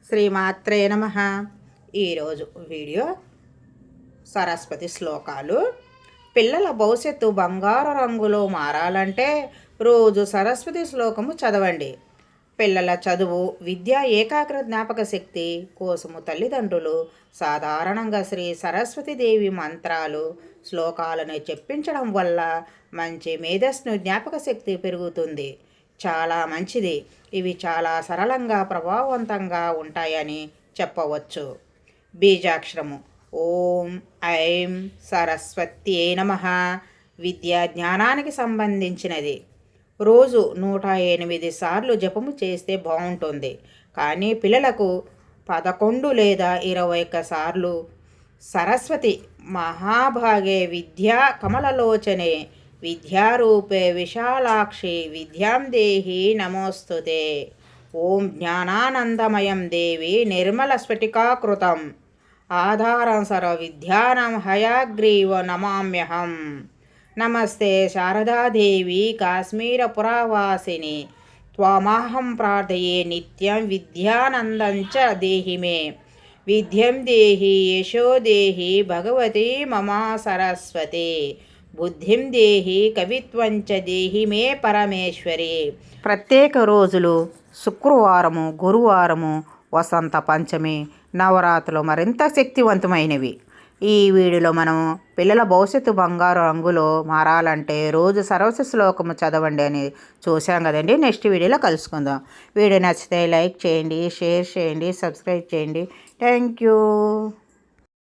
శ్రీమాత్రే నమః. ఈరోజు వీడియో సరస్వతి శ్లోకాలు. పిల్లల భవిష్యత్తు బంగారు రంగులో మారాలంటే రోజు సరస్వతి శ్లోకము చదవండి. పిల్లల చదువు, విద్య, ఏకాగ్ర జ్ఞాపక శక్తి కోసము తల్లిదండ్రులు సాధారణంగా శ్రీ సరస్వతీదేవి మంత్రాలు, శ్లోకాలను చెప్పించడం వల్ల మంచి మేధస్సు, జ్ఞాపక శక్తి పెరుగుతుంది. చాలా మంచిది. ఇవి చాలా సరళంగా, ప్రభావవంతంగా ఉంటాయని చెప్పవచ్చు. బీజాక్షరము ఓం ఐం సరస్వత్యై నమః. విద్యా జ్ఞానానికి సంబంధించినది. రోజు 108 సార్లు జపము చేస్తే బాగుంటుంది. కానీ పిల్లలకు 11 లేదా 21 సార్లు సరస్వతి మహాభాగే విద్యా కమలలోచనే విద్యారూపే విశాలాక్షి విద్యాం దేహి నమోస్తుతే. ఓం జ్ఞానానందమయం దేవి నిర్మల స్ఫటికాకృతం ఆధారం సర్వ విద్యానం హయాగ్రీవ నమామ్యహం. నమస్తే శారదాదేవి కాశ్మీరపురవాసిని త్వమహం ప్రార్థయే నిత్యం విద్యానందంచ దేహి మే. విద్యం దేహి యశో దేహి భగవతి మమా సరస్వతి. బుద్ధిం దేహి కవిత్వంచ దేహి మే పరమేశ్వరి. ప్రత్యేక రోజులు శుక్రవారము, గురువారము, వసంత పంచమి, నవరాత్రులు మరింత శక్తివంతమైనవి. ఈ వీడియోలో మనం పిల్లల భవిష్యత్తు బంగారు రంగులో మారాలంటే రోజు సరస్వతి శ్లోకము చదవండి అని చూసాం కదండి. నెక్స్ట్ వీడియోలో కలుసుకుందాం. వీడియో నచ్చితే లైక్ చేయండి, షేర్ చేయండి, సబ్స్క్రైబ్ చేయండి. Thank you.